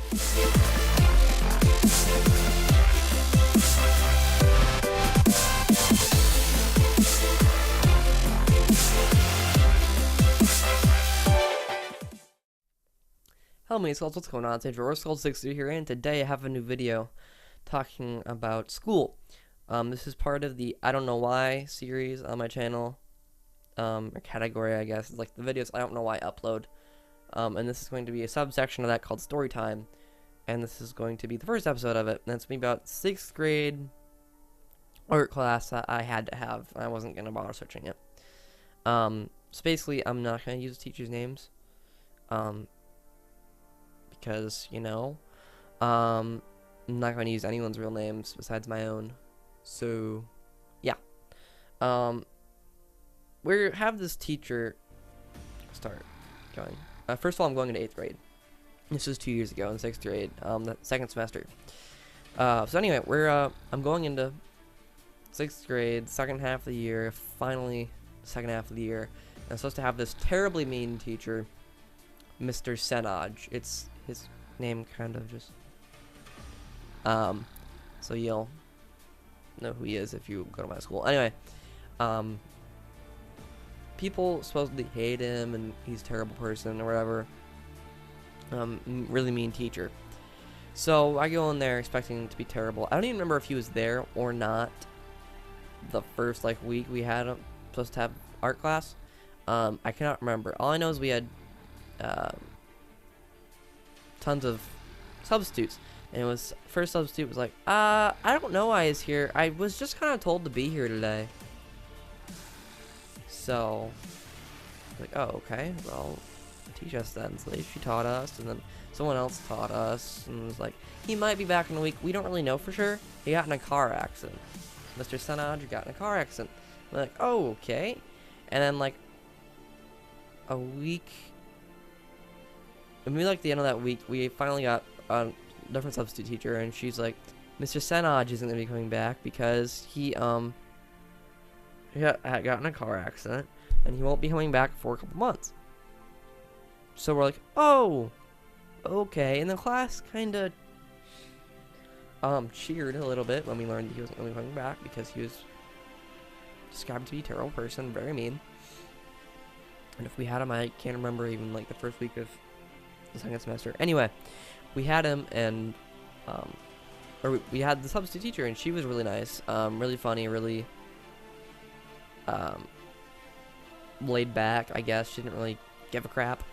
Hello my skulls, what's going on? It's Skull62 here, and today I have a new video talking about school. This is part of the I Don't Know Why series on my channel, or category I guess. It's like the videos I don't know why upload. And this is going to be a subsection of that called Story Time. And this is going to be the first episode of it. And it's going to be about 6th grade art class that I had to have. I wasn't going to bother searching it. So basically, I'm not going to use teachers' names. Because, you know, I'm not going to use anyone's real names besides my own. So, yeah. We have this teacher start going. First of all, I'm going into 8th grade. This was 2 years ago in 6th grade, the second semester. So anyway, I'm going into 6th grade, second half of the year, finally, second half of the year. And I'm supposed to have this terribly mean teacher, Mr. Senoj. It's his name kind of just so you'll know who he is if you go to my school. Anyway, people supposedly hate him and he's a terrible person or whatever. Really mean teacher. So I go in there expecting him to be terrible. I don't even remember if he was there or not the first week we had him supposed to have art class. I cannot remember. All I know is we had tons of substitutes, and it was first substitute was like, I don't know why he's here. I was just kind of told to be here today. So like, oh, okay, well, teach us then. So she taught us, and then someone else taught us, and was like, he might be back in a week. We don't really know for sure. He got in a car accident. Mr. Senoj got in a car accident. We're like, oh, okay. And then like a week, maybe like the end of that week, we finally got a different substitute teacher, and she's like, Mr. Senoj isn't gonna be coming back because he had gotten a car accident, and he won't be coming back for a couple months. So we're like, oh, okay. And the class kind of cheered a little bit when we learned that he wasn't really coming back because he was described to be a terrible person, very mean. And if we had him, I can't remember even like the first week of the second semester. Anyway, we had him, and we had the substitute teacher, and she was really nice, really funny, really laid back, I guess. She didn't really give a crap,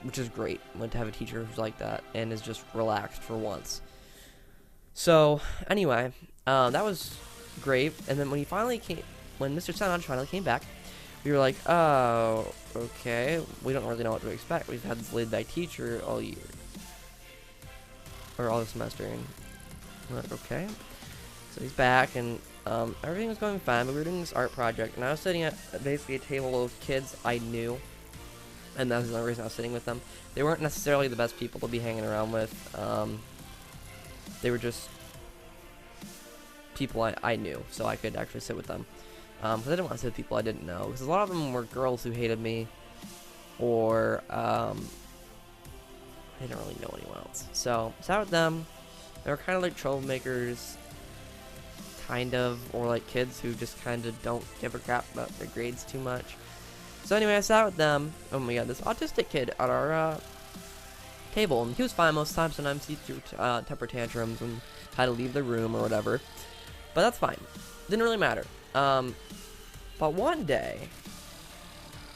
which is great. Went to have a teacher who's like that and is just relaxed for once. So anyway, that was great. And then when Mr. Senoj finally came back, we were like, oh, okay, we don't really know what to expect. We've had this laid-back teacher all year, or all the semester, and we're like, okay. So he's back, and everything was going fine, but we were doing this art project, and I was sitting at basically a table of kids I knew, and that was the only reason I was sitting with them. They weren't necessarily the best people to be hanging around with. They were just people I knew, so I could actually sit with them. Because I didn't want to sit with people I didn't know, because a lot of them were girls who hated me, or I didn't really know anyone else. So I sat with them. They were kind of like troublemakers, kind of, or like kids who just kind of don't give a crap about their grades too much. So anyway, I sat with them, and we had this autistic kid at our table, and he was fine most of the time. Sometimes he threw temper tantrums and had to leave the room or whatever, but that's fine. Didn't really matter. But one day,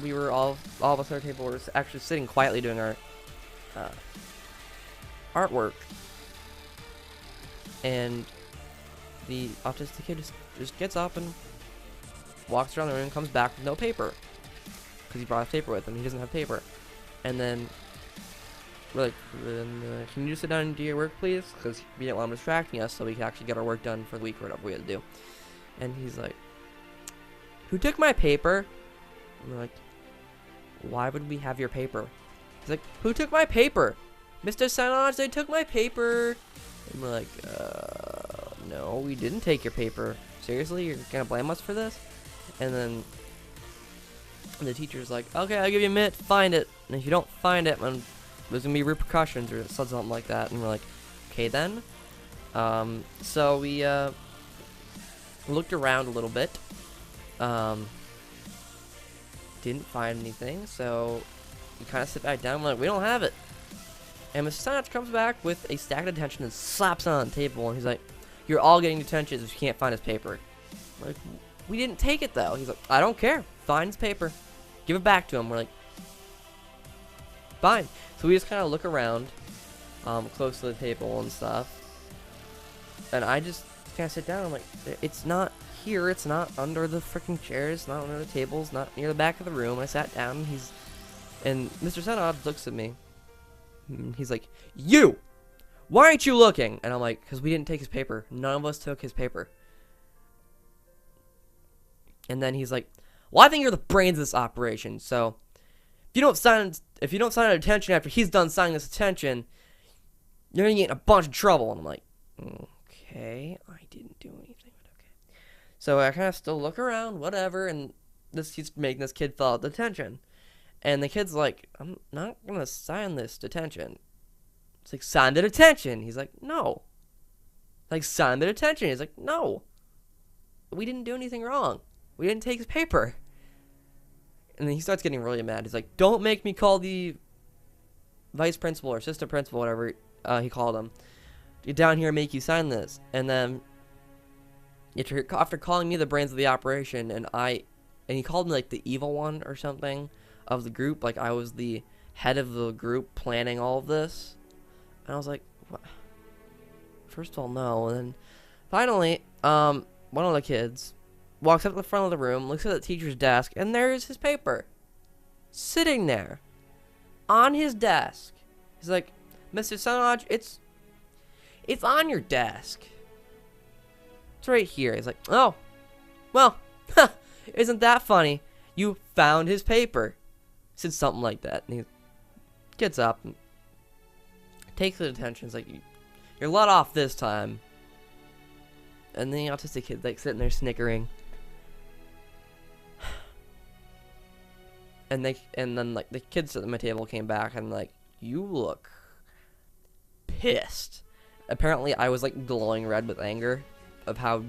we were all of us at our table were actually sitting quietly doing our artwork, and the autistic kid just gets up and walks around the room, comes back with no paper, because he brought his paper with him. He doesn't have paper. And then we're like, can you just sit down and do your work, please? Because we didn't want him distracting us, so we could actually get our work done for the week or whatever we had to do. And he's like, who took my paper? And we're like, why would we have your paper? He's like, who took my paper? Mr. Senoj, they took my paper. And we're like, no, we didn't take your paper. Seriously, you're gonna blame us for this? And then the teacher's like, okay, I'll give you a minute to find it. And if you don't find it, I'm gonna there's gonna be repercussions or something like that. And we're like, okay then. So we looked around a little bit. Didn't find anything, so we kind of sit back down. We're like, we don't have it. And Mr. Senoj comes back with a stack of detention and slaps it on the table. And he's like, you're all getting detention if you can't find his paper. We're like, we didn't take it though. He's like, I don't care. Find his paper. Give it back to him. We're like, fine. So we just kind of look around, close to the table and stuff. And I just kind of sit down. I'm like, it's not here. It's not under the freaking chairs. It's not under the tables. Not near the back of the room. I sat down. And Mr. Senoj looks at me. He's like, you! Why aren't you looking? And I'm like, because we didn't take his paper. None of us took his paper. And then he's like, well, I think you're the brains of this operation. So if you don't sign a detention after he's done signing this detention, you're gonna get in a bunch of trouble. And I'm like, okay, I didn't do anything, but okay. So I kind of still look around, whatever, and he's making this kid fill out the detention. And the kid's like, I'm not going to sign this detention. It's like, sign the detention. He's like, no. Like, sign the detention. He's like, no. We didn't do anything wrong. We didn't take his paper. And then he starts getting really mad. He's like, don't make me call the vice principal or assistant principal, whatever he called him. Get down here and make you sign this. And then, after calling me the brains of the operation, and he called me, like, the evil one or something of the group, like I was the head of the group planning all of this, and I was like, what? First of all, no. And then finally, one of the kids walks up to the front of the room, looks at the teacher's desk, and there's his paper sitting there on his desk. He's like, Mr. Senoj, it's on your desk. It's right here. He's like, oh, well, isn't that funny? You found his paper. He said something like that, and he gets up and takes the detention. He's like, you're let off this time. And then the autistic kid's like sitting there snickering. And then like the kids at my table came back and like, you look pissed. Apparently I was like glowing red with anger of how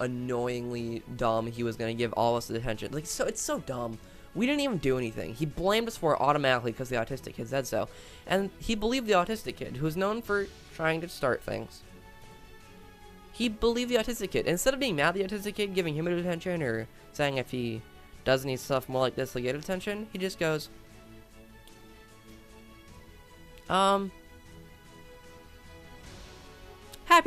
annoyingly dumb he was gonna give all of us the detention. Like, so it's so dumb. We didn't even do anything. He blamed us for it automatically because the autistic kid said so. And he believed the autistic kid, who's known for trying to start things. He believed the autistic kid. Instead of being mad at the autistic kid, giving him a detention, or saying if he does any stuff more like this, he'll get a detention, he just goes, happy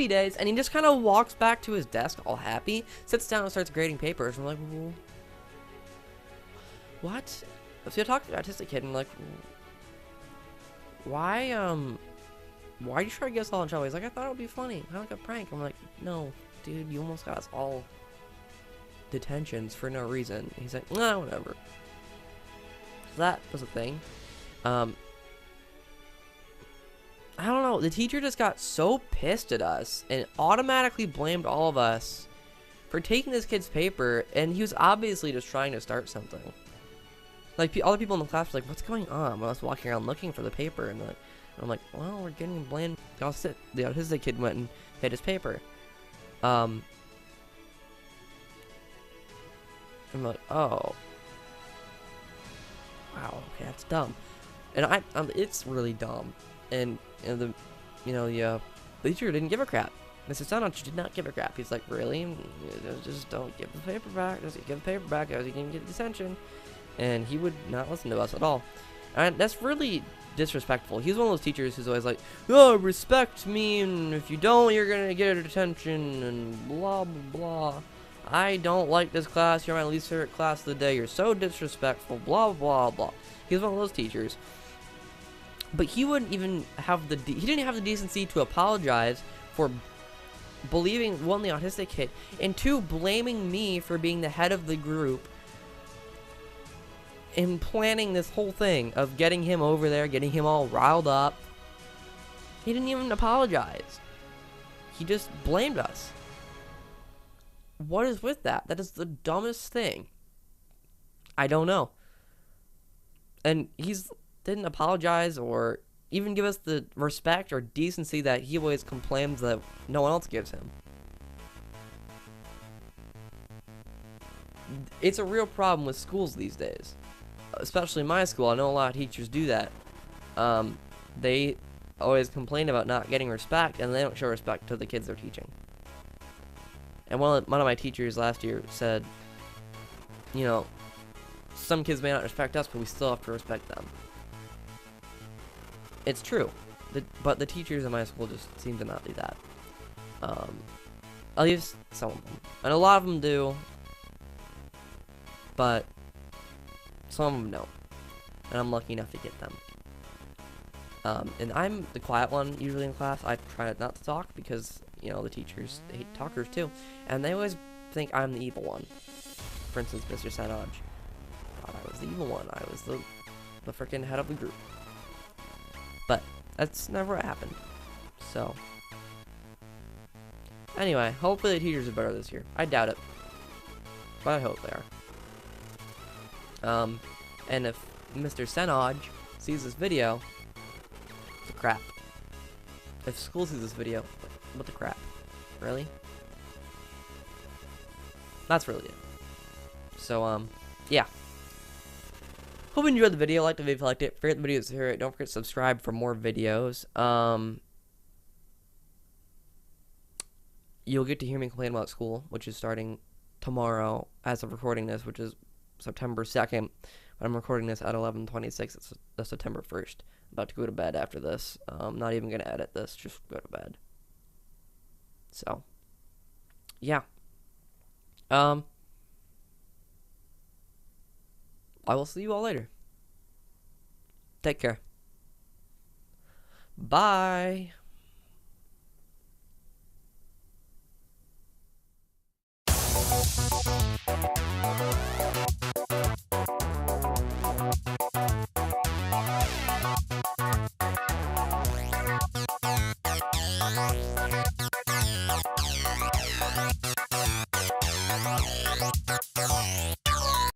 days. And he just kind of walks back to his desk all happy, sits down and starts grading papers. And we're like, well, what? So I talked to the autistic kid and like, why you try to get us all in trouble? He's like, I thought it would be funny, kind of like a prank. I'm like, no, dude, you almost got us all detentions for no reason. He's like, nah, whatever. So that was a thing. I don't know, the teacher just got so pissed at us and automatically blamed all of us for taking this kid's paper, and he was obviously just trying to start something. Like, all the people in the class were like, what's going on? When I was walking around looking for the paper, and I'm like, well, we're getting blamed. The autistic kid went and hid his paper. I'm like, oh. Wow, okay, that's dumb. And it's really dumb. And the teacher didn't give a crap. Mr. Senoj did not give a crap. He's like, really? Just don't give the paper back. Just give the paper back, or he can get detention. And he would not listen to us at all. And that's really disrespectful. He's one of those teachers who's always like, oh, respect me, and if you don't, you're gonna get a detention, and blah, blah, blah. I don't like this class. You're my least favorite class of the day. You're so disrespectful, blah, blah, blah. He's one of those teachers. But he wouldn't even have he didn't have the decency to apologize for believing, one, the autistic kid, and two, blaming me for being the head of the group and planning this whole thing of getting him over there, getting him all riled up. He didn't even apologize. He just blamed us. What is with that? That is the dumbest thing. I don't know. And he's didn't apologize or even give us the respect or decency that he always complains that no one else gives him. It's a real problem with schools these days, especially my school. I know a lot of teachers do that. They always complain about not getting respect, and they don't show respect to the kids they're teaching. And one of my teachers last year said, you know, some kids may not respect us, but we still have to respect them. It's true, but the teachers in my school just seem to not do that. At least some of them, and a lot of them do, but some of them don't, and I'm lucky enough to get them. And I'm the quiet one usually in class. I try not to talk because, you know, the teachers hate talkers too, and they always think I'm the evil one. For instance, Mr. Senoj thought I was the evil one. I was the freaking head of the group. But that's never happened. So anyway, hopefully the teachers are better this year. I doubt it, but I hope they are. And if Mr. Senoj sees this video, it's a crap. If school sees this video, what the crap? Really? That's really it. So, yeah. Hope you enjoyed the video. Like the video if you liked it. Favorite the video if you hear it. Don't forget to subscribe for more videos. You'll get to hear me complain about school, which is starting tomorrow as of recording this, which is September 2nd. But I'm recording this at 11:26. It's September 1st. I'm about to go to bed after this. I'm not even going to edit this. Just go to bed. So, yeah. I will see you all later. Take care. Bye.